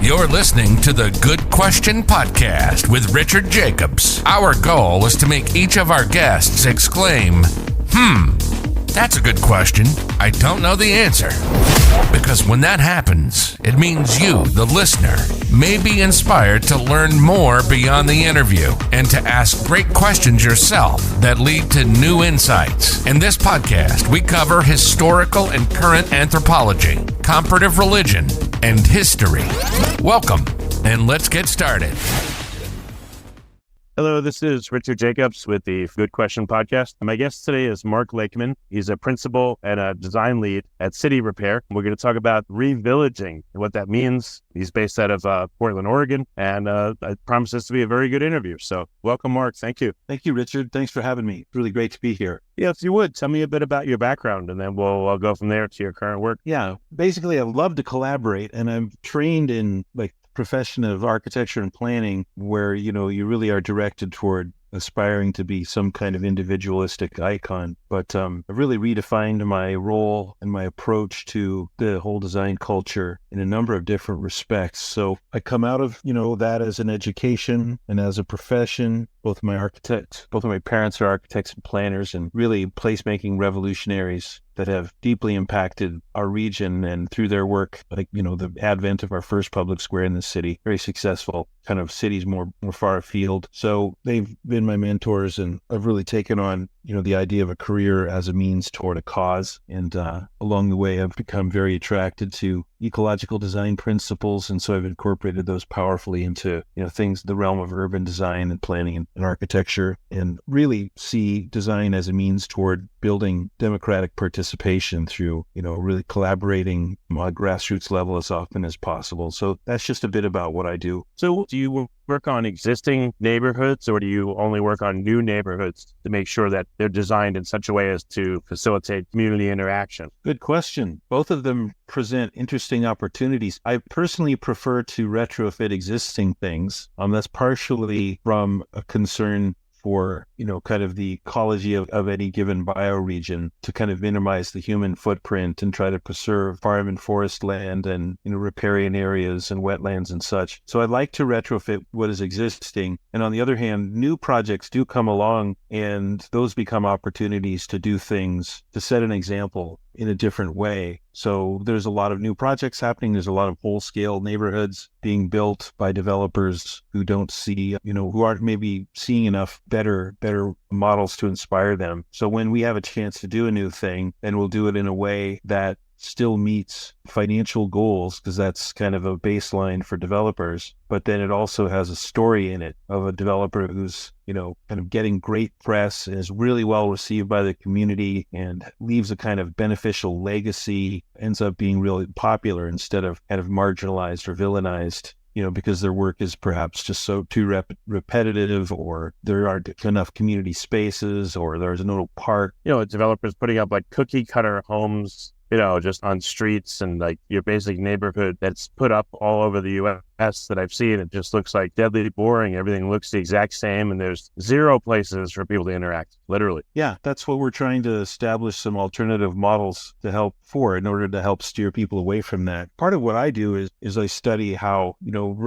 You're listening to the Good Question Podcast with Richard Jacobs. Our goal is to make each of our guests exclaim, that's a good question. I don't know the answer. Because when that happens, it means you, the listener, may be inspired to learn more beyond the interview and to ask great questions yourself that lead to new insights. In this podcast, we cover historical and current anthropology, comparative religion, and history. Welcome, and let's get started. Hello, this is Richard Jacobs with the Good Question Podcast. My guest today is Mark Lakeman. He's a principal and a design lead at City Repair. We're going to talk about revillaging and what that means. He's based out of Portland, Oregon, and it promises to be a very good interview. So welcome, Mark. Thank you. Thank you, Richard. Thanks for having me. It's really great to be here. Yeah, if you would, tell me a bit about your background, and then we'll go from there to your current work. Yeah, basically, I love to collaborate, and I'm trained in profession of architecture and planning where, you really are directed toward aspiring to be some kind of individualistic icon. But I've really redefined my role and my approach to the whole design culture in a number of different respects. So I come out of, that as an education and as a profession. Both of my parents are architects and planners and really placemaking revolutionaries that have deeply impacted our region, and through their work, the advent of our first public square in the city, very successful kind of cities more far afield. So they've been my mentors, and I've really taken on, the idea of a career as a means toward a cause. And along the way, I've become very attracted to ecological design principles. And so I've incorporated those powerfully into, things, the realm of urban design and planning and architecture, and really see design as a means toward building democratic participation through, really collaborating on a grassroots level as often as possible. So that's just a bit about what I do. So do you work on existing neighborhoods, or do you only work on new neighborhoods to make sure that they're designed in such a way as to facilitate community interaction? Good question. Both of them present interesting opportunities. I personally prefer to retrofit existing things. That's partially from a concern for, kind of the ecology of any given bioregion, to kind of minimize the human footprint and try to preserve farm and forest land and, riparian areas and wetlands and such. So I like to retrofit what is existing. And on the other hand, new projects do come along, and those become opportunities to do things, to set an example in a different way. So there's a lot of new projects happening. There's a lot of whole-scale neighborhoods being built by developers who don't see, who aren't maybe seeing enough better models to inspire them. So when we have a chance to do a new thing, then we'll do it in a way that still meets financial goals, because that's kind of a baseline for developers. But then it also has a story in it of a developer who's, kind of getting great press and is really well received by the community and leaves a kind of beneficial legacy, ends up being really popular instead of kind of marginalized or villainized, because their work is perhaps just so too repetitive, or there aren't enough community spaces, or there's no park. Developers putting up cookie cutter homes, just on streets, and your basic neighborhood that's put up all over the U.S. that I've seen. It just looks deadly boring. Everything looks the exact same, and there's zero places for people to interact, literally. Yeah, that's what we're trying to establish, some alternative models to help for, in order to help steer people away from that. Part of what I do is I study how,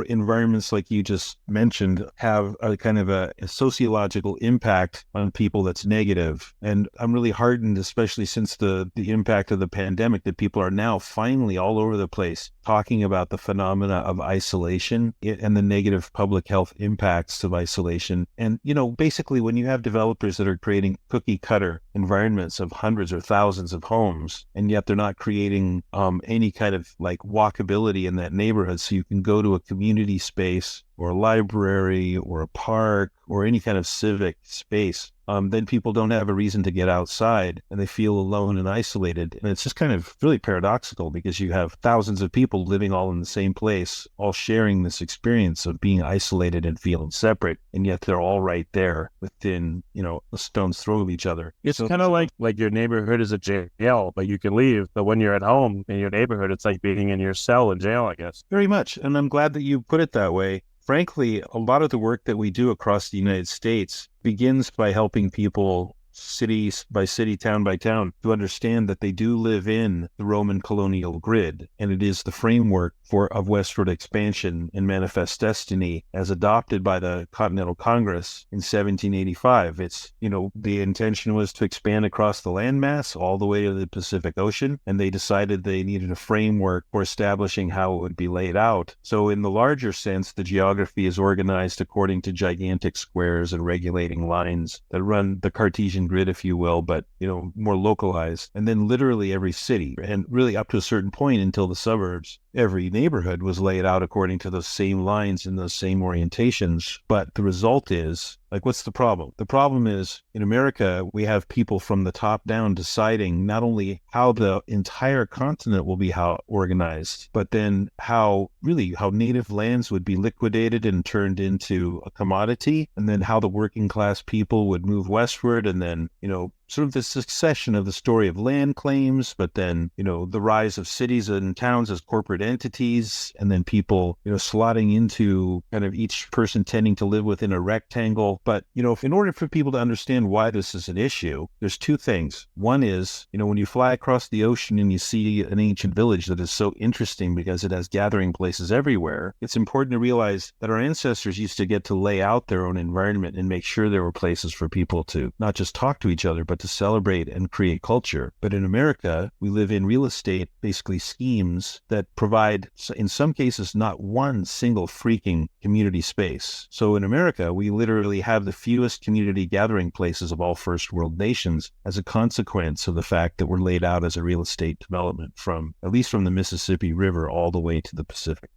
environments like you just mentioned have a kind of a sociological impact on people that's negative. And I'm really heartened, especially since the impact of the pandemic, that people are now finally all over the place talking about the phenomena of isolation and the negative public health impacts of isolation. And, basically when you have developers that are creating cookie cutter environments of hundreds or thousands of homes, and yet they're not creating any kind of walkability in that neighborhood, so you can go to a community space or a library or a park or any kind of civic space, then people don't have a reason to get outside, and they feel alone and isolated. And it's just kind of really paradoxical, because you have thousands of people living all in the same place, all sharing this experience of being isolated and feeling separate, and yet they're all right there within, a stone's throw of each other. It's kind of like your neighborhood is a jail, but you can leave. But when you're at home in your neighborhood, it's like being in your cell in jail, I guess. Very much. And I'm glad that you put it that way. Frankly, a lot of the work that we do across the United States begins by helping people cities by city, town by town, to understand that they do live in the Roman colonial grid, and it is the framework of westward expansion and manifest destiny as adopted by the Continental Congress in 1785. It's, the intention was to expand across the landmass all the way to the Pacific Ocean, and they decided they needed a framework for establishing how it would be laid out. So in the larger sense, the geography is organized according to gigantic squares and regulating lines that run the Cartesian grid, if you will, but, more localized. And then literally every city, and really up to a certain point until the suburbs, every neighborhood was laid out according to those same lines and those same orientations. But the result is, what's the problem? The problem is, in America, we have people from the top down deciding not only how the entire continent will be organized, but then how native lands would be liquidated and turned into a commodity, and then how the working class people would move westward, and then, sort of the succession of the story of land claims, but then, the rise of cities and towns as corporate entities, and then people, slotting into kind of each person tending to live within a rectangle. But, in order for people to understand why this is an issue, there's two things. One is, when you fly across the ocean and you see an ancient village that is so interesting because it has gathering places everywhere, it's important to realize that our ancestors used to get to lay out their own environment and make sure there were places for people to not just talk to each other, but to celebrate and create culture. But in America, we live in real estate, basically schemes that provide, in some cases, not one single freaking community space. So in America, we literally have the fewest community gathering places of all first world nations as a consequence of the fact that we're laid out as a real estate development at least from the Mississippi River all the way to the Pacific.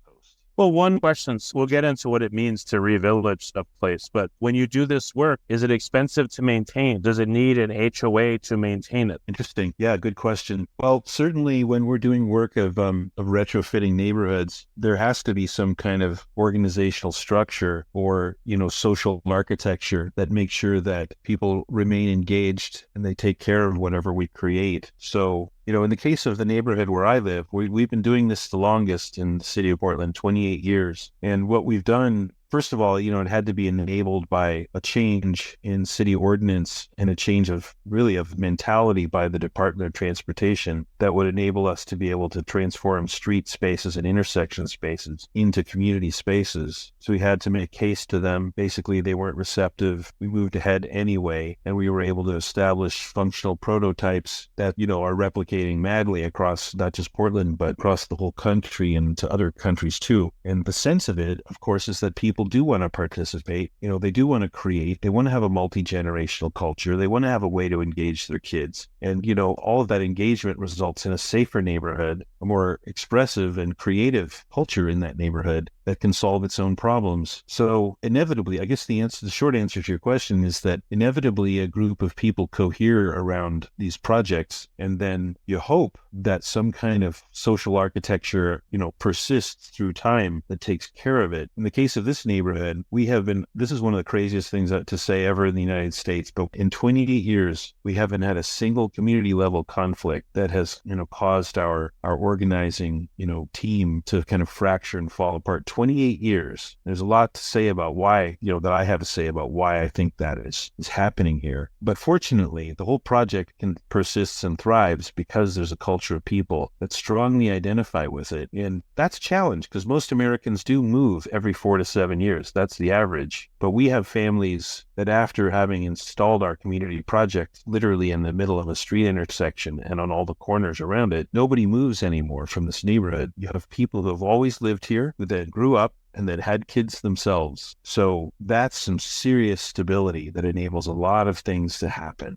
Well, one question, we'll get into what it means to revillage a place, but when you do this work, is it expensive to maintain? Does it need an HOA to maintain it? Interesting. Yeah, good question. Well, certainly when we're doing work of retrofitting neighborhoods, there has to be some kind of organizational structure or, social architecture that makes sure that people remain engaged and they take care of whatever we create. So, in the case of the neighborhood where I live, we've been doing this the longest in the city of Portland, 28 years. And what we've done, first of all, it had to be enabled by a change in city ordinance and a change of mentality by the Department of Transportation that would enable us to be able to transform street spaces and intersection spaces into community spaces. So we had to make case to them. Basically, they weren't receptive. We moved ahead anyway, and we were able to establish functional prototypes that, are replicating madly across not just Portland, but across the whole country and to other countries too. And the sense of it, of course, is that people do want to participate. They do want to create. They want to have a multi-generational culture. They want to have a way to engage their kids. And, all of that engagement results in a safer neighborhood, a more expressive and creative culture in that neighborhood that can solve its own problems. So inevitably, I guess the short answer to your question is that inevitably a group of people cohere around these projects, and then you hope that some kind of social architecture, persists through time that takes care of it. In the case of this neighborhood, this is one of the craziest things to say ever in the United States, but in 28 years, we haven't had a single community level conflict that has, caused our organizing, team to kind of fracture and fall apart. 28 years. There's a lot to say about why, that I have to say about why I think that is happening here. But fortunately, the whole project persists and thrives because there's a culture of people that strongly identify with it. And that's a challenge because most Americans do move every 4 to 7 years. That's the average. But we have families that after having installed our community project literally in the middle of a street intersection and on all the corners around it, nobody moves anymore from this neighborhood. You have people who have always lived here, who then grew up and then had kids themselves. So that's some serious stability that enables a lot of things to happen.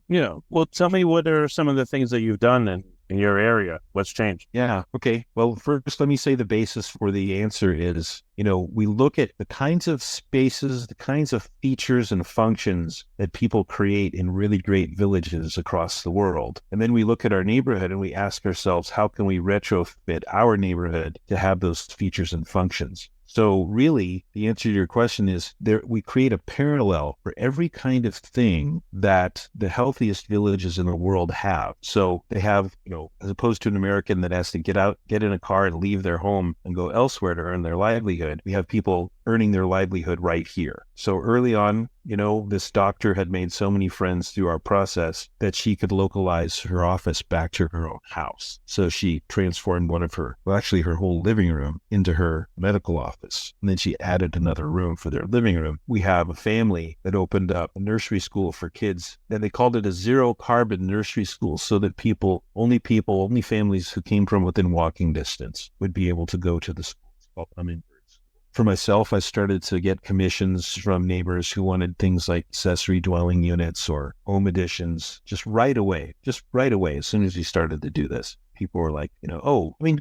Well, tell me, what are some of the things that you've done in your area? What's changed? Yeah. Okay. Well, first, let me say the basis for the answer is, we look at the kinds of spaces, the kinds of features and functions that people create in really great villages across the world. And then we look at our neighborhood and we ask ourselves, how can we retrofit our neighborhood to have those features and functions? So really, the answer to your question is we create a parallel for every kind of thing that the healthiest villages in the world have. So they have, as opposed to an American that has to get in a car and leave their home and go elsewhere to earn their livelihood, we have people earning their livelihood right here. So early on, this doctor had made so many friends through our process that she could localize her office back to her own house. So she transformed her whole living room into her medical office. And then she added another room for their living room. We have a family that opened up a nursery school for kids, and they called it a zero carbon nursery school so that only families who came from within walking distance would be able to go to the school. It's called Hummingbird. For myself, I started to get commissions from neighbors who wanted things like accessory dwelling units or home additions just right away, as soon as we started to do this. People were like,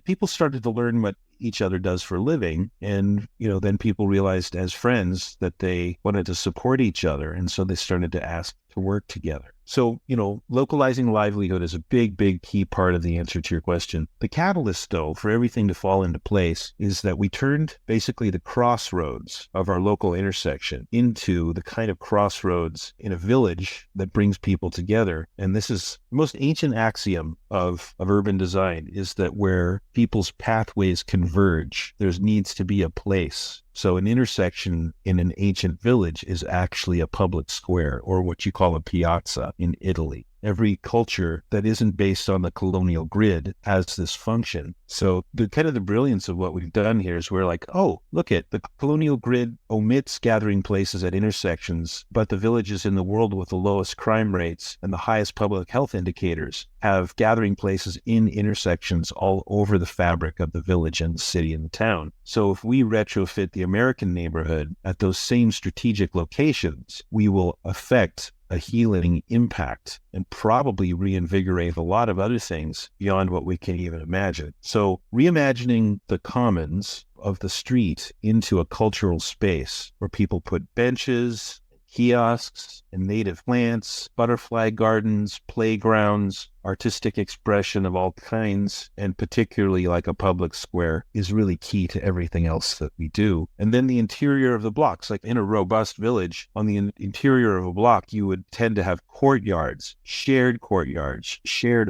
people started to learn what each other does for a living. And, then people realized as friends that they wanted to support each other. And so they started to ask to work together. So, localizing livelihood is a big, big key part of the answer to your question. The catalyst, though, for everything to fall into place is that we turned basically the crossroads of our local intersection into the kind of crossroads in a village that brings people together. And this is the most ancient axiom of urban design, is that where people's pathways converge, there needs to be a place. So an intersection in an ancient village is actually a public square, or what you call a piazza in Italy. Every culture that isn't based on the colonial grid has this function. So the brilliance of what we've done here is we're like, oh, look at the colonial grid omits gathering places at intersections, but the villages in the world with the lowest crime rates and the highest public health indicators have gathering places in intersections all over the fabric of the village and the city and the town. So if we retrofit the American neighborhood at those same strategic locations, we will affect a healing impact and probably reinvigorate a lot of other things beyond what we can even imagine. So reimagining the commons of the street into a cultural space where people put benches, kiosks, and native plants, butterfly gardens, playgrounds, artistic expression of all kinds, and particularly like a public square, is really key to everything else that we do. And then the interior of the blocks, like in a robust village, on the interior of a block, you would tend to have courtyards, shared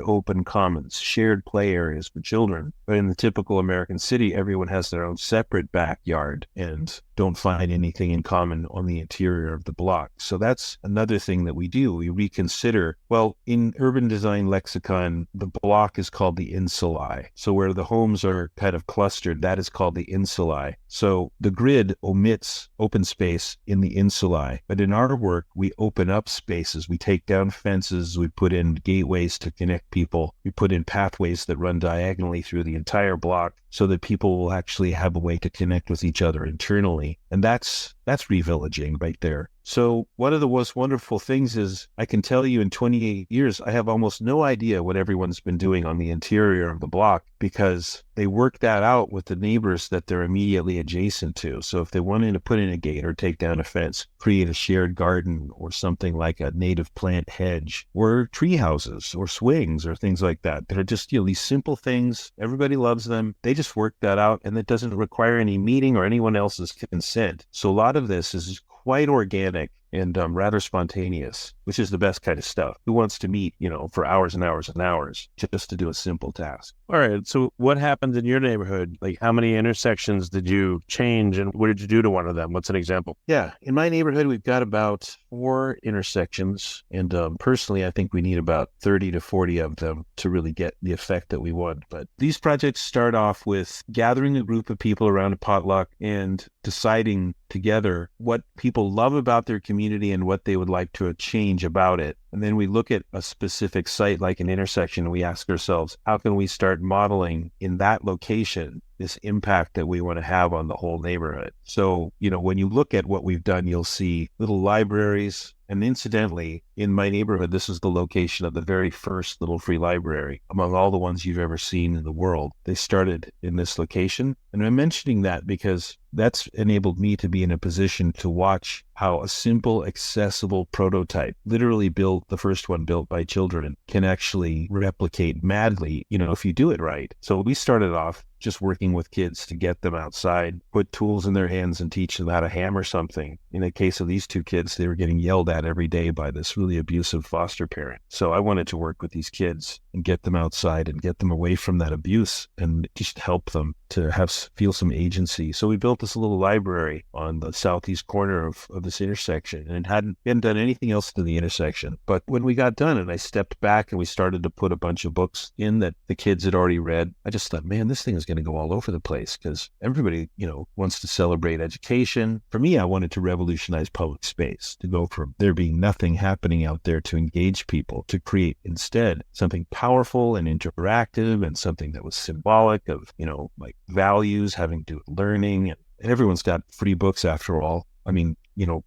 open commons, shared play areas for children. But in the typical American city, everyone has their own separate backyard and don't find anything in common on the interior of the block. So that's another thing that we do. We reconsider, in urban design lexicon, the block is called the insulae. So where the homes are kind of clustered, that is called the insulae. So the grid omits open space in the insulae. But in our work, we open up spaces. We take down fences. We put in gateways to connect people. We put in pathways that run diagonally through the entire block so that people will actually have a way to connect with each other internally. And that's revillaging right there. So one of the most wonderful things is I can tell you in 28 years, I have almost no idea what everyone's been doing on the interior of the block because they work that out with the neighbors that they're immediately adjacent to. So if they wanted to put in a gate or take down a fence, create a shared garden or something like a native plant hedge or tree houses or swings or things like that are just, these simple things. Everybody loves them. They just work that out, and it doesn't require any meeting or anyone else's consent. So a lot of this is quite organic and rather spontaneous, which is the best kind of stuff. Who wants to meet, for hours and hours and hours just to do a simple task? All right. So what happened in your neighborhood? Like, how many intersections did you change and what did you do to one of them? What's an example? Yeah. In my neighborhood, we've got about 4 intersections. And personally, I think we need about 30 to 40 of them to really get the effect that we want. But these projects start off with gathering a group of people around a potluck and deciding together what people love about their community and what they would like to change about it. And then we look at a specific site like an intersection and we ask ourselves, how can we start modeling in that location this impact that we want to have on the whole neighborhood? So, when you look at what we've done, you'll see little libraries. And incidentally, in my neighborhood, this is the location of the very first little free library among all the ones you've ever seen in the world. They started in this location. And I'm mentioning that because that's enabled me to be in a position to watch how a simple, accessible prototype, literally built, the first one built by children, can actually replicate madly, if you do it right. So we started off just working with kids to get them outside, put tools in their hands and teach them how to hammer something. In the case of these 2 kids, they were getting yelled at every day by this really abusive foster parent. So I wanted to work with these kids and get them outside and get them away from that abuse and just help them to feel some agency. So we built this little library on the southeast corner of this intersection, and hadn't done anything else to the intersection. But when we got done and I stepped back and we started to put a bunch of books in that the kids had already read, I just thought, man, this thing is going to go all over the place because everybody, wants to celebrate education. For me, I wanted to revolutionize public space, to go from there being nothing happening out there to engage people, to create instead something powerful and interactive and something that was symbolic of, like values having to do with learning. And everyone's got free books after all. I mean,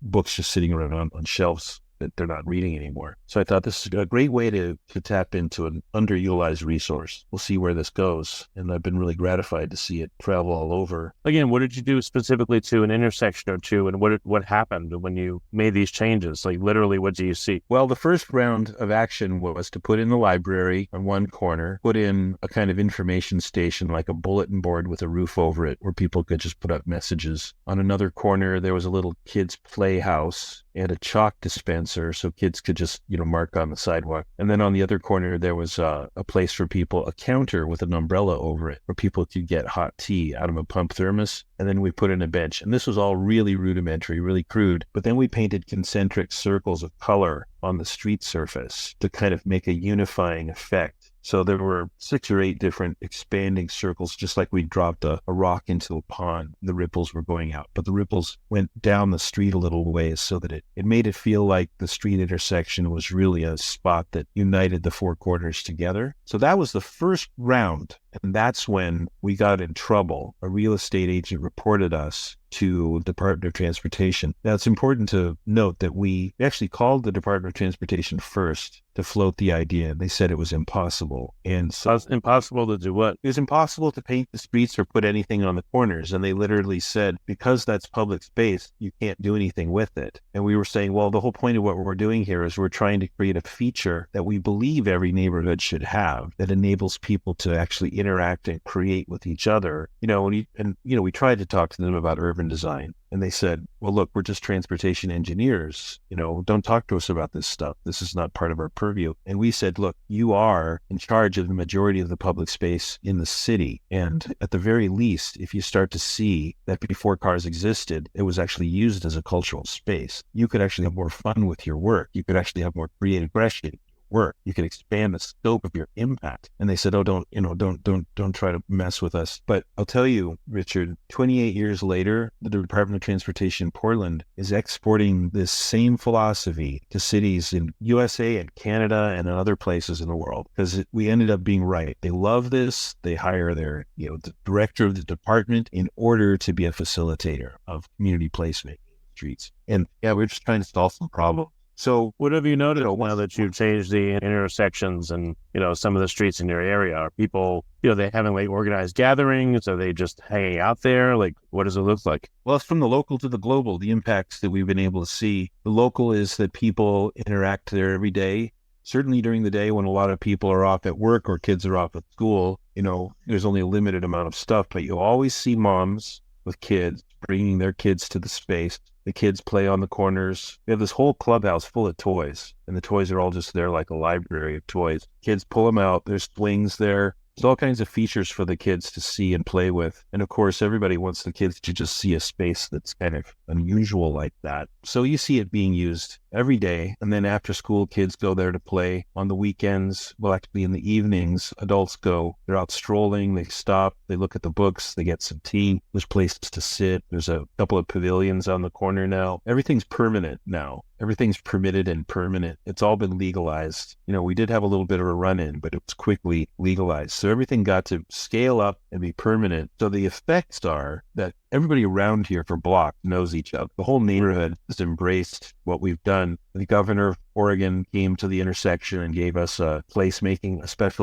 books just sitting around on shelves that they're not reading anymore. So I thought this is a great way to tap into an underutilized resource. We'll see where this goes. And I've been really gratified to see it travel all over. Again, what did you do specifically to an intersection or two? And what happened when you made these changes? Like literally, what do you see? Well, the first round of action was to put in the library on one corner, put in a kind of information station, like a bulletin board with a roof over it where people could just put up messages. On another corner, there was a little kids' playhouse and a chalk dispenser so kids could just, mark on the sidewalk. And then on the other corner, there was a place for people, a counter with an umbrella over it where people could get hot tea out of a pump thermos. And then we put in a bench. And this was all really rudimentary, really crude. But then we painted concentric circles of color on the street surface to kind of make a unifying effect. So there were 6 or 8 different expanding circles, just like we dropped a rock into a pond. The ripples were going out, but the ripples went down the street a little ways so that it made it feel like the street intersection was really a spot that united the 4 corners together. So that was the first round. And that's when we got in trouble. A real estate agent reported us to the Department of Transportation. Now, it's important to note that we actually called the Department of Transportation first to float the idea. They said it was impossible. And so it's impossible to do what? It was impossible to paint the streets or put anything on the corners. And they literally said, because that's public space, you can't do anything with it. And we were saying, well, the whole point of what we're doing here is we're trying to create a feature that we believe every neighborhood should have that enables people to actually interact and create with each other. We tried to talk to them about urban design. And they said, well, look, we're just transportation engineers. Don't talk to us about this stuff. This is not part of our purview. And we said, look, you are in charge of the majority of the public space in the city. And at the very least, if you start to see that before cars existed, it was actually used as a cultural space, you could actually have more fun with your work. You could actually have more creative aggression. Work. You could expand the scope of your impact. And they said, oh, don't try to mess with us. But I'll tell you, Richard, 28 years later, the Department of Transportation in Portland is exporting this same philosophy to cities in USA and Canada and in other places in the world, because we ended up being right. They love this. They hire their, the director of the department in order to be a facilitator of community placemaking streets. And we're just trying to solve some problems. So what have you noticed now that you've changed the intersections and, some of the streets in your area? Are people, they having like organized gatherings? Are they just hanging out there? Like, what does it look like? Well, it's from the local to the global, the impacts that we've been able to see. The local is that people interact there every day. Certainly during the day when a lot of people are off at work or kids are off at school, there's only a limited amount of stuff, but you always see moms with kids bringing their kids to the space. The kids play on the corners. We have this whole clubhouse full of toys, and the toys are all just there like a library of toys. Kids pull them out. There's swings there. There's all kinds of features for the kids to see and play with. And of course, everybody wants the kids to just see a space that's kind of unusual like that. So you see it being used every day. And then after school, kids go there to play. On the weekends, well, actually in the evenings, adults go. They're out strolling. They stop. They look at the books. They get some tea. There's places to sit. There's a couple of pavilions on the corner now. Everything's permanent now. Everything's permitted and permanent. It's all been legalized. We did have a little bit of a run-in, but it was quickly legalized. So everything got to scale up and be permanent. So the effects are that everybody around here for block knows each other. The whole neighborhood has embraced what we've done. The governor of Oregon came to the intersection and gave us a special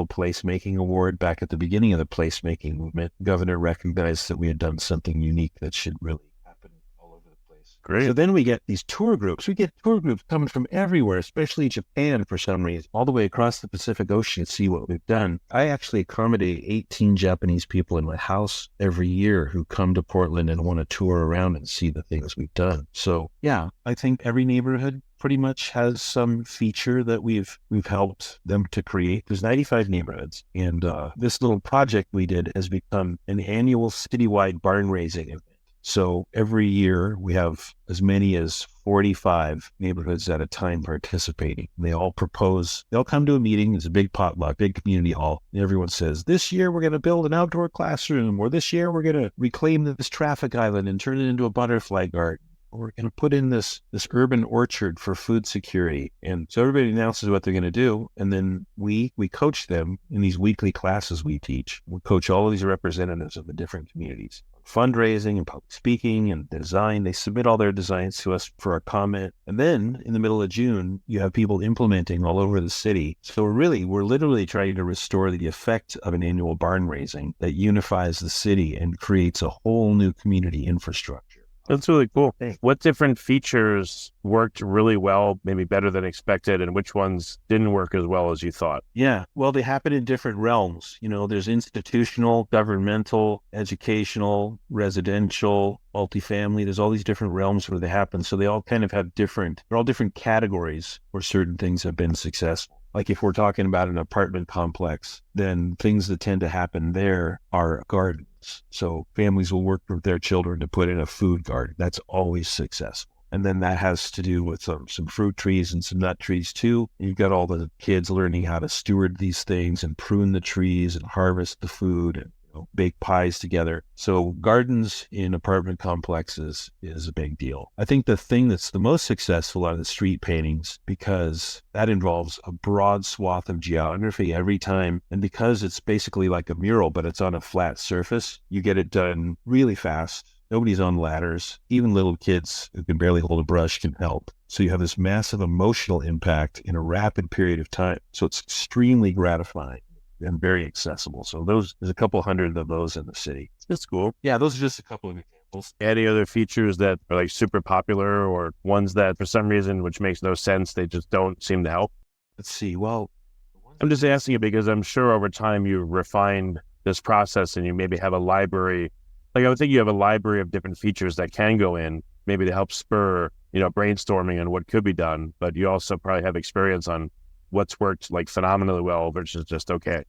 placemaking award back at the beginning of the placemaking movement. The governor recognized that we had done something unique that should really happen all over the place. Great. So then we get these tour groups. We get tour groups coming from everywhere, especially Japan for some reason, all the way across the Pacific Ocean to see what we've done. I actually accommodate 18 Japanese people in my house every year who come to Portland and want to tour around and see the things we've done. So yeah, I think every neighborhood pretty much has some feature that we've helped them to create. There's 95 neighborhoods, and this little project we did has become an annual citywide barn raising event. So every year we have as many as 45 neighborhoods at a time participating. They all come to a meeting. It's a big potluck, big community hall. And everyone says, this year we're going to build an outdoor classroom, or this year we're going to reclaim this traffic island and turn it into a butterfly garden. We're going to put in this urban orchard for food security. And so everybody announces what they're going to do. And then we coach them in these weekly classes we teach. We coach all of these representatives of the different communities. Fundraising and public speaking and design. They submit all their designs to us for our comment. And then in the middle of June, you have people implementing all over the city. So we're literally trying to restore the effect of an annual barn raising that unifies the city and creates a whole new community infrastructure. That's really cool. Thanks. What different features worked really well, maybe better than expected, and which ones didn't work as well as you thought? Yeah, well, they happen in different realms. There's institutional, governmental, educational, residential, multifamily. There's all these different realms where they happen. So they all kind of have they're all different categories where certain things have been successful. Like if we're talking about an apartment complex, then things that tend to happen there are gardens. So families will work with their children to put in a food garden. That's always successful. And then that has to do with some fruit trees and some nut trees too. You've got all the kids learning how to steward these things and prune the trees and harvest the food and bake pies together. So gardens in apartment complexes is a big deal. I think the thing that's the most successful are the street paintings, because that involves a broad swath of geography every time. And because it's basically like a mural, but it's on a flat surface, you get it done really fast. Nobody's on ladders. Even little kids who can barely hold a brush can help. So you have this massive emotional impact in a rapid period of time. So it's extremely gratifying and very accessible. So there's a couple hundred of those in the city. That's cool. Yeah, those are just a couple of examples. Any other features that are like super popular, or ones that for some reason, which makes no sense, they just don't seem to help? Let's see. Well, I'm just asking you because I'm sure over time you refined this process and you maybe have a library. Like I would think you have a library of different features that can go in, maybe to help spur, brainstorming on what could be done. But you also probably have experience on what's worked like phenomenally well versus just okay.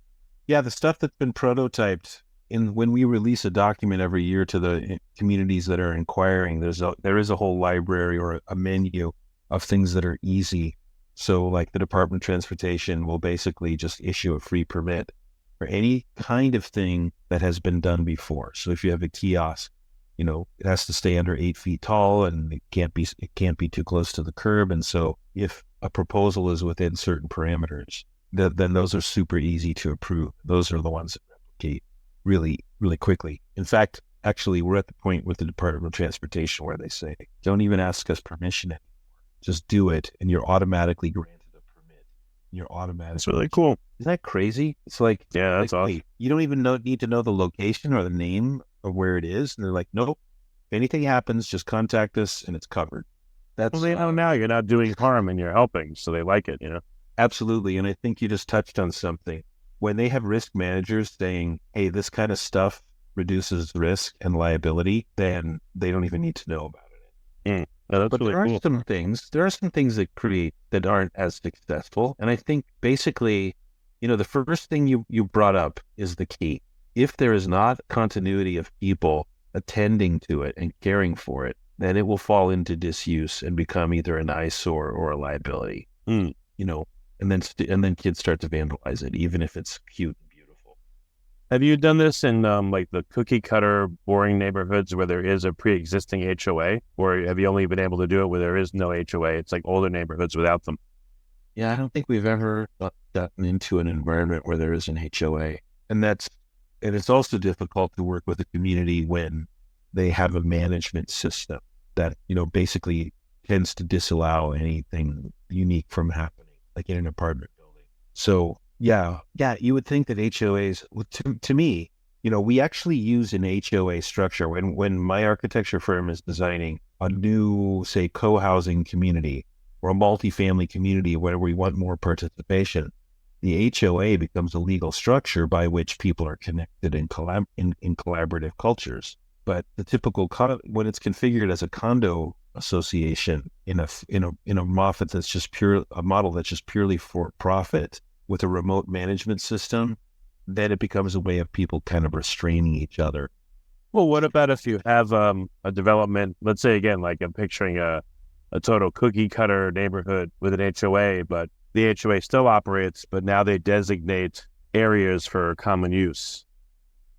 Yeah, the stuff that's been prototyped when we release a document every year to the communities that are inquiring, there is a whole library or a menu of things that are easy. So like the Department of Transportation will basically just issue a free permit for any kind of thing that has been done before. So if you have a kiosk, it has to stay under 8 feet tall and it can't be too close to the curb. And so if a proposal is within certain parameters, then those are super easy to approve. Those are the ones that replicate really, really quickly. In fact, actually, we're at the point with the Department of Transportation where they say, don't even ask us permission anymore. Just do it, and you're automatically granted a permit. That's really cool. Isn't that crazy? It's like, yeah, that's awesome. Wait, you don't even need to know the location or the name of where it is. And they're like, nope, if anything happens, just contact us and it's covered. Well, they know now you're not doing harm and you're helping, so they like it, Absolutely. And I think you just touched on something. When they have risk managers saying, hey, this kind of stuff reduces risk and liability, then they don't even need to know about it. No, but really there are cool. there are some things that aren't as successful. And I think basically, the first thing you brought up is the key. If there is not continuity of people attending to it and caring for it, then it will fall into disuse and become either an eyesore or a liability. And then kids start to vandalize it, even if it's cute and beautiful. Have you done this in like the cookie cutter, boring neighborhoods where there is a pre-existing HOA, or have you only been able to do it where there is no HOA? It's like older neighborhoods without them. Yeah, I don't think we've ever gotten into an environment where there is an HOA, and it's also difficult to work with a community when they have a management system that basically tends to disallow anything unique from happening, like in an apartment building. So yeah, you would think that HOAs, to me, we actually use an HOA structure when my architecture firm is designing a new, say, co-housing community or a multifamily community where we want more participation. The HOA becomes a legal structure by which people are connected in collaborative cultures. But the typical when it's configured as a condo association in a model that's just purely for profit with a remote management system, then it becomes a way of people kind of restraining each other. Well, what about if you have a development, let's say again, like I'm picturing a total cookie cutter neighborhood with an HOA, but the HOA still operates, but now they designate areas for common use.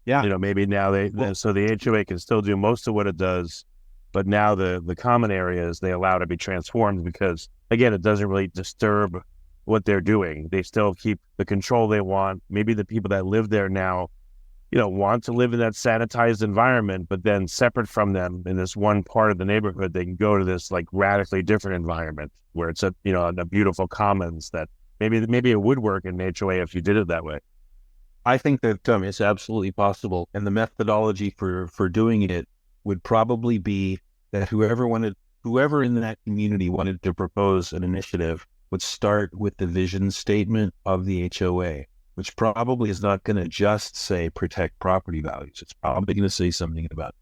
Yeah. Maybe now so the HOA can still do most of what it does, but now the common areas they allow to be transformed because, again, it doesn't really disturb what they're doing. They still keep the control they want. Maybe the people that live there now, want to live in that sanitized environment, but then separate from them in this one part of the neighborhood, they can go to this like radically different environment where it's a beautiful commons that maybe it would work in an HOA if you did it that way. I think that it's absolutely possible. And the methodology for doing it would probably be that whoever in that community wanted to propose an initiative would start with the vision statement of the HOA, which probably is not going to just say protect property values. It's probably going to say something about,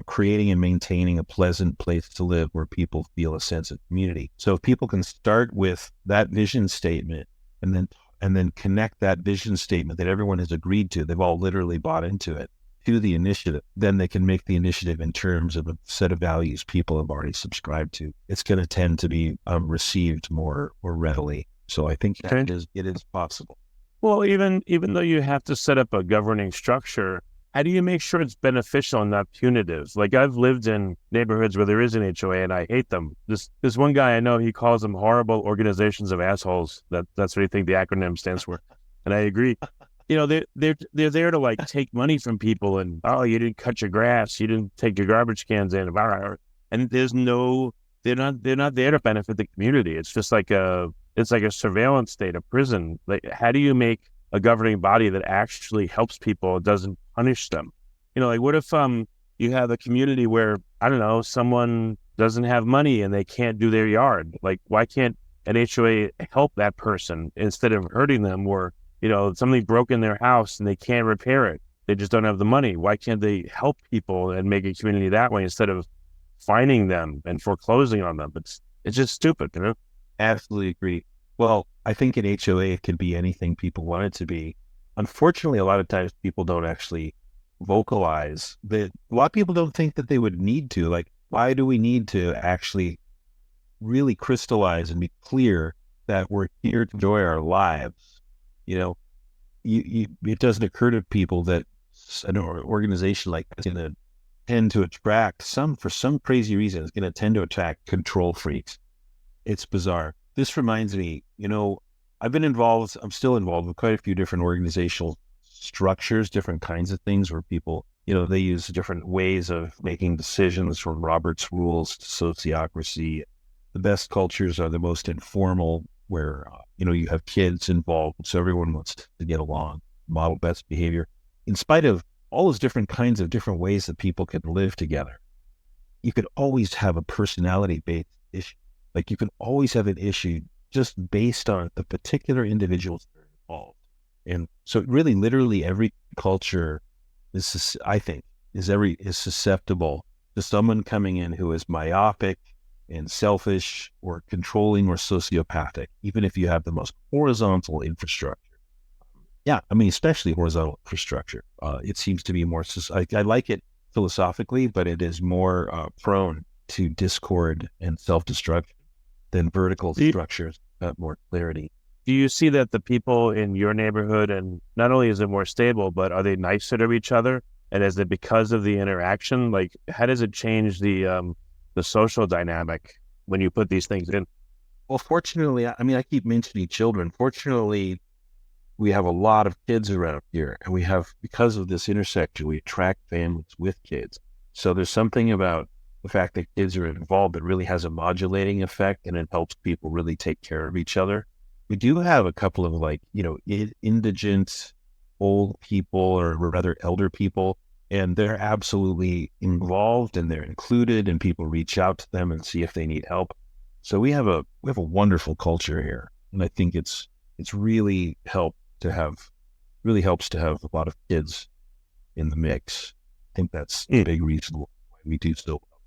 creating and maintaining a pleasant place to live where people feel a sense of community. So if people can start with that vision statement and then connect that vision statement that everyone has agreed to, they've all literally bought into it, to the initiative, then they can make the initiative in terms of a set of values people have already subscribed to. It's going to tend to be received more readily. So I think it is possible. Well, even though you have to set up a governing structure, how do you make sure it's beneficial and not punitive? Like I've lived in neighborhoods where there is an HOA and I hate them. This one guy I know, he calls them horrible organizations of assholes. That's what I think the acronym stands for. And I agree. They're there to like take money from people and, oh, you didn't cut your grass, you didn't take your garbage cans in, and they're not there to benefit the community. It's just like it's like a surveillance state, a prison. Like, how do you make a governing body that actually helps people, doesn't punish them? Like what if you have a community where, I don't know, someone doesn't have money and they can't do their yard? Like, why can't an HOA help that person instead of hurting them? Or something broke in their house and they can't repair it. They just don't have the money. Why can't they help people and make a community that way instead of fining them and foreclosing on them? It's just stupid, Absolutely agree. Well, I think an HOA can be anything people want it to be. Unfortunately, a lot of times people don't actually vocalize that. A lot of people don't think that they would need to. Like, why do we need to actually really crystallize and be clear that we're here to enjoy our lives? It doesn't occur to people that an organization like that's going to tend to attract for some crazy reason, it's going to tend to attract control freaks. It's bizarre. This reminds me, I'm still involved with quite a few different organizational structures, different kinds of things where people, they use different ways of making decisions, from Robert's rules to sociocracy. The best cultures are the most informal, where, you have kids involved, so everyone wants to get along, model best behavior. In spite of all those different kinds of different ways that people can live together, you could always have a personality-based issue. Like, you can always have an issue just based on the particular individuals that are involved. And so really, literally every culture is susceptible to someone coming in who is myopic and selfish or controlling or sociopathic, even if you have the most horizontal infrastructure. Yeah, especially horizontal infrastructure. It seems to be more, I like it philosophically, but it is more prone to discord and self-destruction than vertical structures have more clarity. Do you see that the people in your neighborhood, and not only is it more stable, but are they nicer to each other? And is it because of the interaction? Like, how does it change the social dynamic when you put these things in? Well, fortunately, I keep mentioning children. Fortunately, we have a lot of kids around here, and because of this intersection, we attract families with kids. So there's something about the fact that kids are involved that really has a modulating effect, and it helps people really take care of each other. We do have a couple of indigent old people, or rather elder people, and they're absolutely involved and they're included, and people reach out to them and see if they need help. So we have a wonderful culture here, and I think it's really helps to have a lot of kids in the mix. I think that's a big reason why we do so well.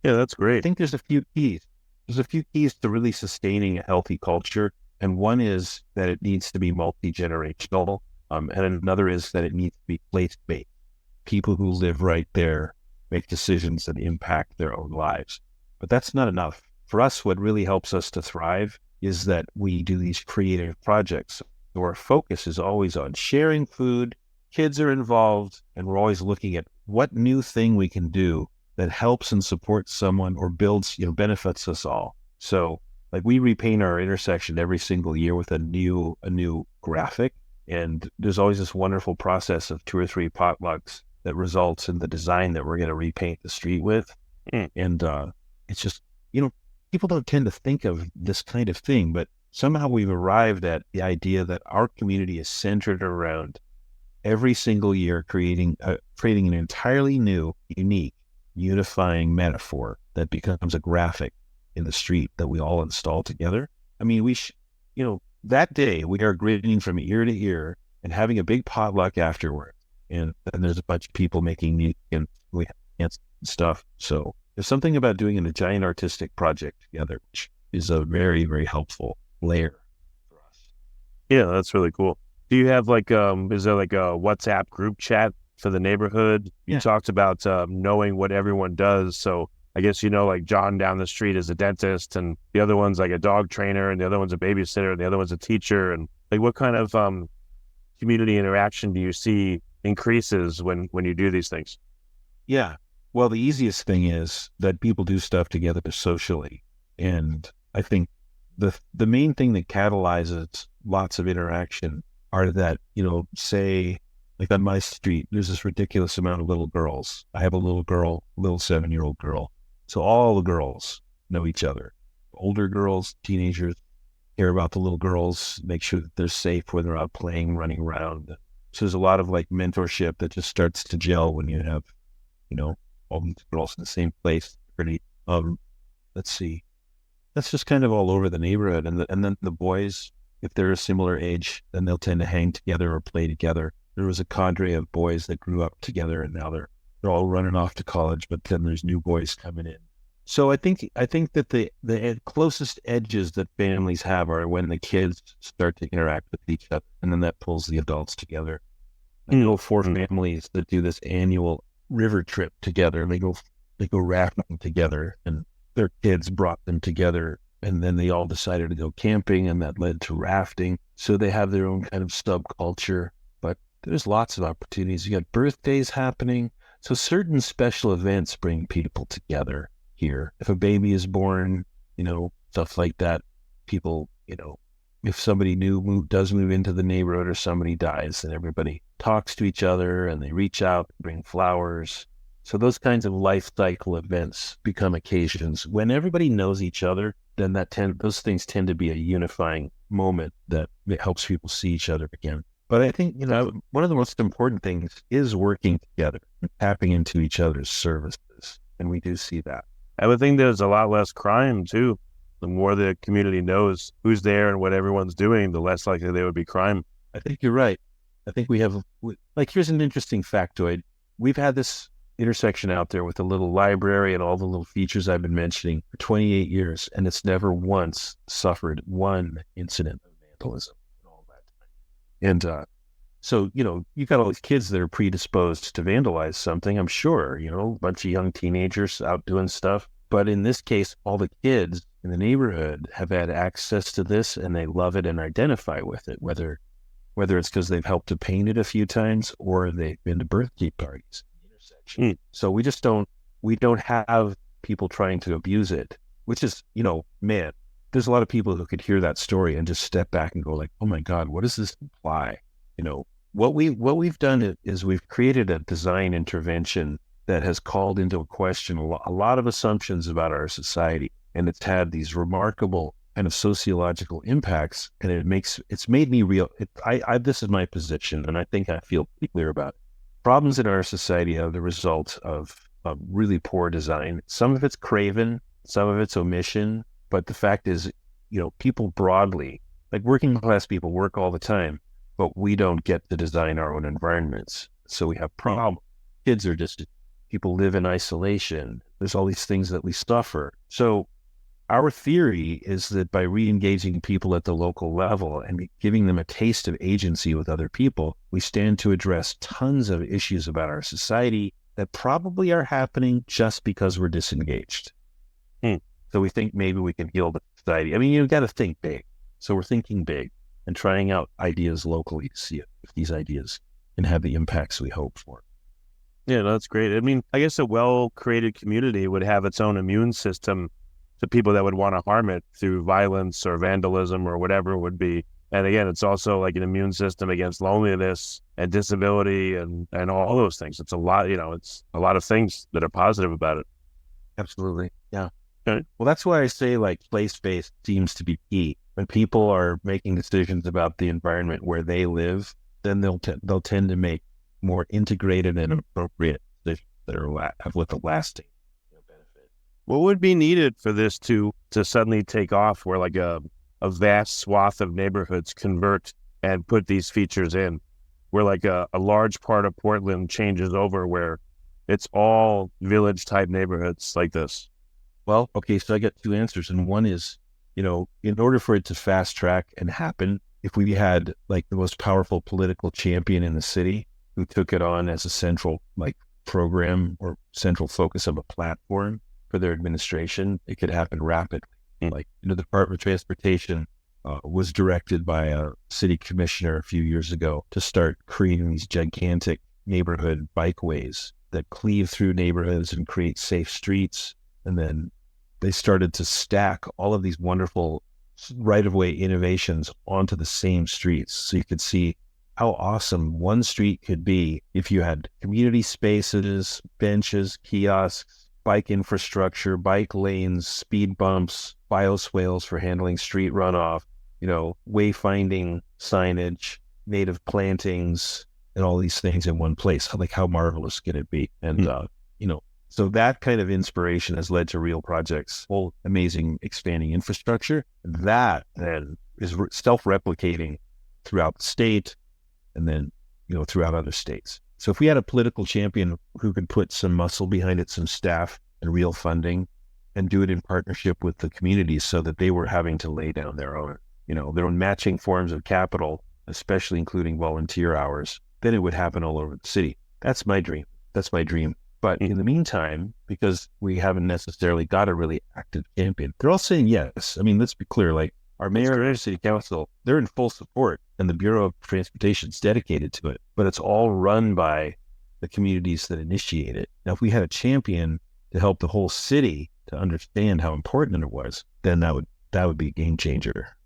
Yeah, that's I great. think there's a few keys. There's a few keys to really sustaining a healthy culture. And one is that it needs to be multi-generational. And another is that it needs to be place-based. People who live right there make decisions that impact their own lives. But that's not enough. For us, what really helps us to thrive is that we do these creative projects. So our focus is always on sharing food, kids are involved, and we're always looking at what new thing we can do that helps and supports someone or builds, benefits us all. So like we repaint our intersection every single year with a new graphic. And there's always this wonderful process of 2 or 3 potlucks that results in the design that we're going to repaint the street with. And it's just, people don't tend to think of this kind of thing, but somehow we've arrived at the idea that our community is centered around every single year creating an entirely new, unique, unifying metaphor that becomes a graphic in the street that we all install together. I mean, that day we are grinning from ear to ear and having a big potluck afterward. And there's a bunch of people making music and we have stuff. So there's something about doing a giant artistic project together, which is a very, very helpful layer for us. Yeah, that's really cool. Do you have is there like a WhatsApp group chat for the neighborhood? You talked about knowing what everyone does. So I guess, like John down the street is a dentist and the other one's like a dog trainer and the other one's a babysitter and the other one's a teacher. And like, what kind of community interaction do you see increases when you do these things? Yeah. Well, the easiest thing is that people do stuff together socially. And I think the main thing that catalyzes lots of interaction are that, say, like on my street, there's this ridiculous amount of little girls. I have a little 7-year-old girl. So all the girls know each other. Older girls, teenagers care about the little girls, make sure that they're safe when they're out playing, running around. So there's a lot of like mentorship that just starts to gel when you have, all these girls in the same place. Pretty, let's see, that's just kind of all over the neighborhood. And then the boys, if they're a similar age, then they'll tend to hang together or play together. There was a cadre of boys that grew up together and now they're all running off to college, but then there's new boys coming in. So I think that the closest edges that families have are when the kids start to interact with each other, and then that pulls the adults together. I know 4 families that do this annual river trip together. They go rafting together, and their kids brought them together, and then they all decided to go camping, and that led to rafting. So they have their own kind of subculture. But there's lots of opportunities. You got birthdays happening, so certain special events bring people together. Here, if a baby is born, stuff like that, people, if somebody new does move into the neighborhood or somebody dies, then everybody talks to each other and they reach out, bring flowers. So those kinds of life cycle events become occasions. When everybody knows each other, then those things tend to be a unifying moment that helps people see each other again. But I think, one of the most important things is working together, tapping into each other's services. And we do see that. I would think there's a lot less crime too. The more the community knows who's there and what everyone's doing, the less likely there would be crime. I think you're right. I think here's an interesting factoid. We've had this intersection out there with a little library and all the little features I've been mentioning for 28 years, and it's never once suffered one incident of vandalism in all that time. And so, you've got all these kids that are predisposed to vandalize something, I'm sure, a bunch of young teenagers out doing stuff. But in this case, all the kids in the neighborhood have had access to this and they love it and identify with it, whether it's because they've helped to paint it a few times or they've been to birthday parties in the intersection. So we don't have people trying to abuse it, which is, man, there's a lot of people who could hear that story and just step back and go like, oh my God, what does this imply? What we've done is we've created a design intervention that has called into question a lot of assumptions about our society, and it's had these remarkable kind of sociological impacts, and it's made me real. This is my position, and I think I feel pretty clear about it. Problems in our society are the result of really poor design. Some of it's craven, some of it's omission, but the fact is, people broadly, like working class people, work all the time. But we don't get to design our own environments. So we have problems. Kids are people live in isolation. There's all these things that we suffer. So our theory is that by re-engaging people at the local level and giving them a taste of agency with other people, we stand to address tons of issues about our society that probably are happening just because we're disengaged. So we think maybe we can heal the society. I mean, you've got to think big. So we're thinking big and trying out ideas locally to see if these ideas can have the impacts we hope for. Yeah, no, that's great. I mean, I guess a well-created community would have its own immune system to people that would want to harm it through violence or vandalism or whatever it would be. And again, it's also like an immune system against loneliness and disability and all those things. It's a lot, it's a lot of things that are positive about it. Absolutely. Yeah. Okay. Well, that's why I say like place-based seems to be key. When people are making decisions about the environment where they live, then they'll tend to make more integrated and appropriate decisions that are with a lasting benefit. What would be needed for this to suddenly take off, where like a vast swath of neighborhoods convert and put these features in, where like a large part of Portland changes over, where it's all village type neighborhoods like this? Well, okay, so I got two answers. And one is, in order for it to fast track and happen, if we had like the most powerful political champion in the city who took it on as a central like program or central focus of a platform for their administration, it could happen rapidly. Like, the Department of Transportation was directed by a city commissioner a few years ago to start creating these gigantic neighborhood bikeways that cleave through neighborhoods and create safe streets. And then they started to stack all of these wonderful right-of-way innovations onto the same streets. So you could see how awesome one street could be if you had community spaces, benches, kiosks, bike infrastructure, bike lanes, speed bumps, bioswales for handling street runoff, wayfinding signage, native plantings, and all these things in one place. Like, how marvelous can it be? And, so that kind of inspiration has led to real projects, whole amazing expanding infrastructure. That then is self-replicating throughout the state and then, throughout other states. So if we had a political champion who could put some muscle behind it, some staff and real funding, and do it in partnership with the communities so that they were having to lay down their own matching forms of capital, especially including volunteer hours, then it would happen all over the city. That's my dream. But in the meantime, because we haven't necessarily got a really active champion, they're all saying yes. I mean, let's be clear, like our mayor and our city council, they're in full support, and the Bureau of Transportation is dedicated to it, but it's all run by the communities that initiate it. Now, if we had a champion to help the whole city to understand how important it was, then that would be a game changer.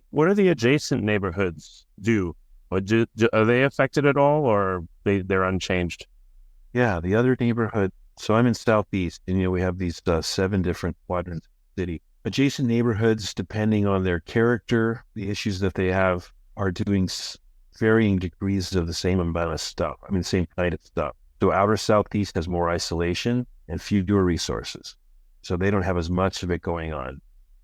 What do the adjacent neighborhoods do? Are they affected at all, or they're unchanged? Yeah, the other neighborhood. So I'm in Southeast, and we have these 7 different quadrants of the city. Adjacent neighborhoods, depending on their character, the issues that they have, are doing varying degrees of the same amount of stuff. I mean, the same kind of stuff. So outer Southeast has more isolation and fewer resources. So they don't have as much of it going on.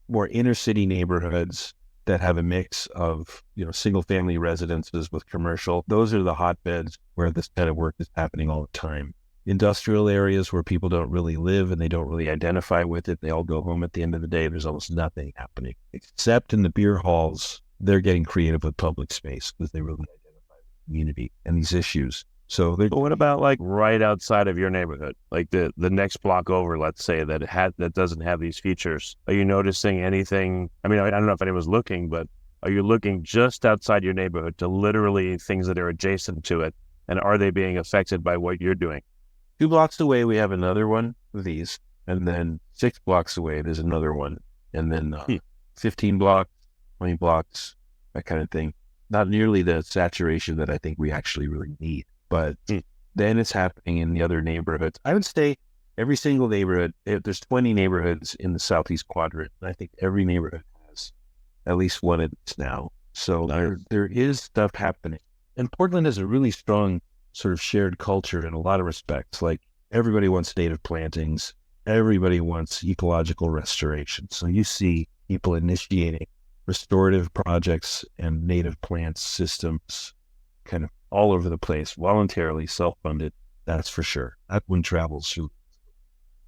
More inner city neighborhoods that have a mix of, single family residences with commercial. Those are the hotbeds where this kind of work is happening all the time. Industrial areas where people don't really live and they don't really identify with it. They all go home at the end of the day. There's almost nothing happening, except in the beer halls. They're getting creative with public space because they really identify with the community and these issues. So but what about like right outside of your neighborhood, like the next block over, let's say, that doesn't have these features? Are you noticing anything? I mean, I don't know if anyone's looking, but are you looking just outside your neighborhood to literally things that are adjacent to it? And are they being affected by what you're doing? 2 blocks away, we have another one of these. And then 6 blocks away, there's another one. And then 15 blocks, 20 blocks, that kind of thing. Not nearly the saturation that I think we actually really need. But then it's happening in the other neighborhoods. I would say every single neighborhood, there's 20 neighborhoods in the Southeast quadrant. And I think every neighborhood has at least one of these now. So there is stuff happening. And Portland has a really strong sort of shared culture in a lot of respects. Like, everybody wants native plantings. Everybody wants ecological restoration. So you see people initiating restorative projects and native plant systems kind of all over the place, voluntarily, self-funded. That's for sure. That one travels through.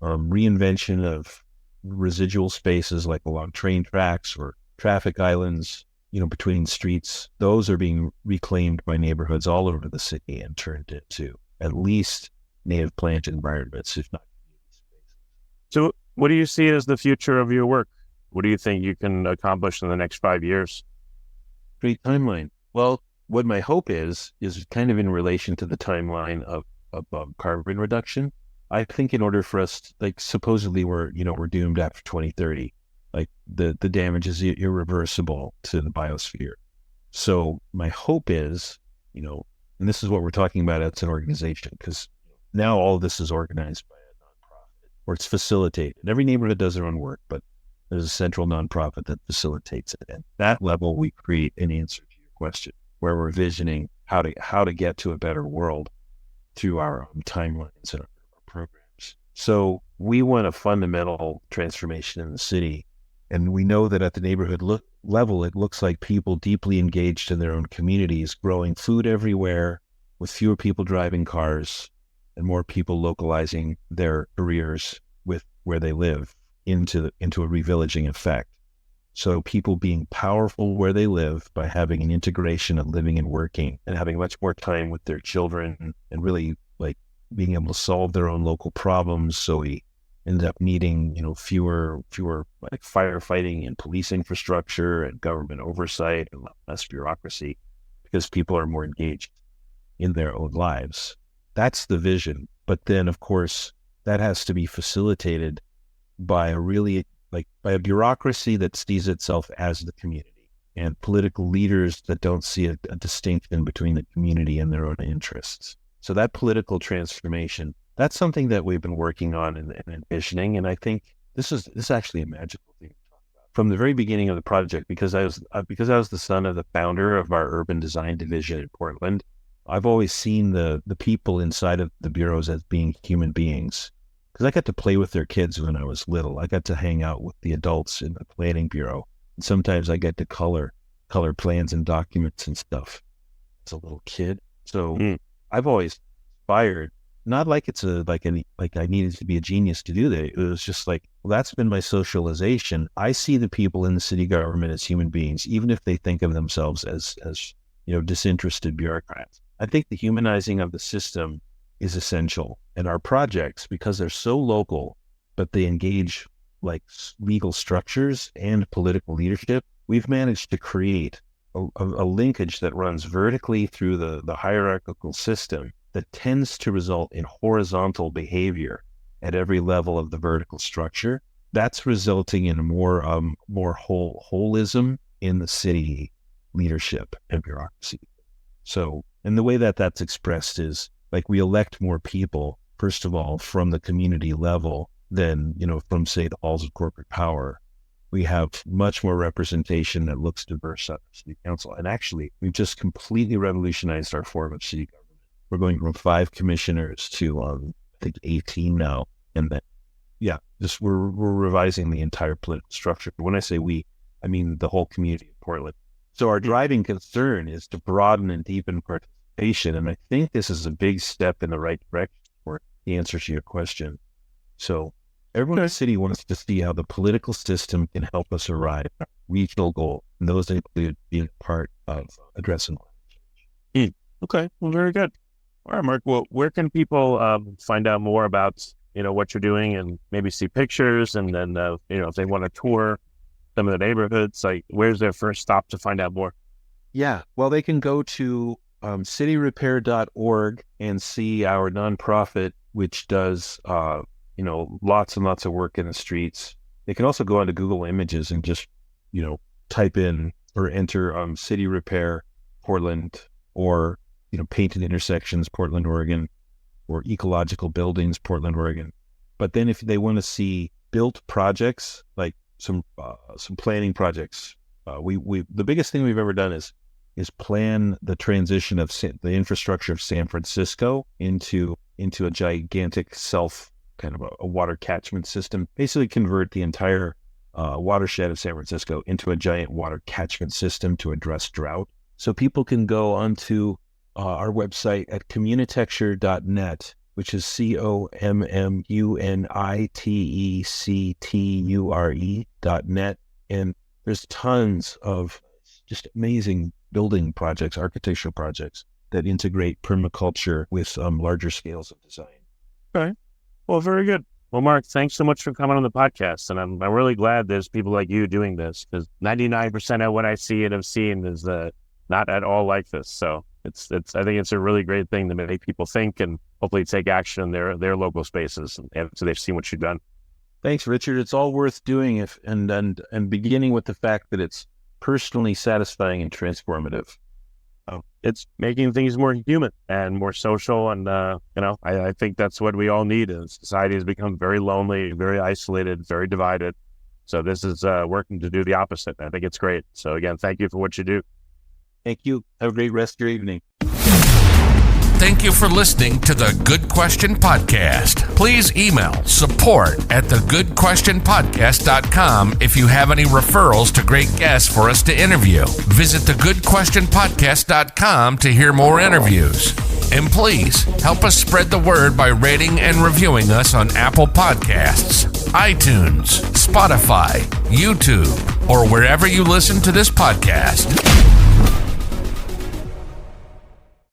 reinvention of residual spaces like along train tracks or traffic islands, between streets. Those are being reclaimed by neighborhoods all over the city and turned into at least native plant environments, if not community spaces. So what do you see as the future of your work? What do you think you can accomplish in the next 5 years? Great timeline. Well, what my hope is kind of in relation to the timeline of carbon reduction. I think in order for us, like supposedly we're doomed after 2030, like the damage is irreversible to the biosphere. So my hope is, and this is what we're talking about as an organization, because now all of this is organized by a nonprofit, or it's facilitated. Every neighborhood does their own work, but there's a central nonprofit that facilitates it. And at that level, we create an answer to your question, where we're visioning how to get to a better world through our own timelines and our programs. So we want a fundamental transformation in the city. And we know that at the neighborhood level, it looks like people deeply engaged in their own communities, growing food everywhere, with fewer people driving cars and more people localizing their careers with where they live into a revillaging effect. So people being powerful where they live by having an integration of living and working and having much more time with their children and really like being able to solve their own local problems. So we end up needing, fewer like firefighting and police infrastructure and government oversight and less bureaucracy because people are more engaged in their own lives. That's the vision. But then, of course, that has to be facilitated by a bureaucracy that sees itself as the community and political leaders that don't see a distinction between the community and their own interests. So that political transformation, that's something that we've been working on and envisioning. And I think this is actually a magical thing to talk about. From the very beginning of the project, because I was the son of the founder of our urban design division in Portland, I've always seen the people inside of the bureaus as being human beings. Because I got to play with their kids when I was little. I got to hang out with the adults in the planning bureau. And sometimes I get to color plans and documents and stuff as a little kid. So I've always aspired, not like I needed to be a genius to do that. It was just like, well, that's been my socialization. I see the people in the city government as human beings, even if they think of themselves as disinterested bureaucrats. I think the humanizing of the system is essential. And our projects, because they're so local, but they engage like legal structures and political leadership, we've managed to create a linkage that runs vertically through the hierarchical system that tends to result in horizontal behavior at every level of the vertical structure. That's resulting in more holism in the city leadership and bureaucracy. So, and the way that that's expressed is like we elect more people, first of all, from the community level than, from, say, the halls of corporate power. We have much more representation that looks diverse at the city council. And actually, we've just completely revolutionized our form of city government. We're going from 5 commissioners to, I think, 18 now. And then, we're revising the entire political structure. When I say we, I mean the whole community of Portland. So our driving concern is to broaden and deepen participation. And I think this is a big step in the right direction for the answer to your question. So everyone in the city wants to see how the political system can help us arrive at regional goals. And those include being part of addressing climate change. Okay, well, very good. All right, Mark. Well, where can people find out more about what you're doing and maybe see pictures, and then if they want to tour some of the neighborhoods, like where's their first stop to find out more? Yeah, well, they can go to cityrepair.org and see our nonprofit, which does lots and lots of work in the streets. They can also go onto Google Images and just type in or enter City Repair Portland, or Painted Intersections Portland, Oregon, or Ecological Buildings Portland, Oregon. But then if they want to see built projects, like some planning projects, the biggest thing we've ever done is plan the transition of the infrastructure of San Francisco into a gigantic kind of a water catchment system. Basically convert the entire watershed of San Francisco into a giant water catchment system to address drought. So people can go onto our website at communitecture.net which is COMMUNITECTURE.net. And there's tons of just amazing building projects, architectural projects that integrate permaculture with larger scales of design. Okay. Well, very good. Well, Mark, thanks so much for coming on the podcast. And I'm really glad there's people like you doing this, because 99% of what I see and have seen is not at all like this. So I think it's a really great thing to make people think and hopefully take action in their local spaces after they've seen what you've done. Thanks, Richard. It's all worth doing and beginning with the fact that it's personally satisfying and transformative. It's making things more human and more social. And, I think that's what we all need. Is society has become very lonely, very isolated, very divided. So this is working to do the opposite. I think it's great. So again, thank you for what you do. Thank you. Have a great rest of your evening. Thank you for listening to the Good Question Podcast. Please email support@thegoodquestionpodcast.com if you have any referrals to great guests for us to interview. Visit thegoodquestionpodcast.com to hear more interviews. And please help us spread the word by rating and reviewing us on Apple Podcasts, iTunes, Spotify, YouTube, or wherever you listen to this podcast.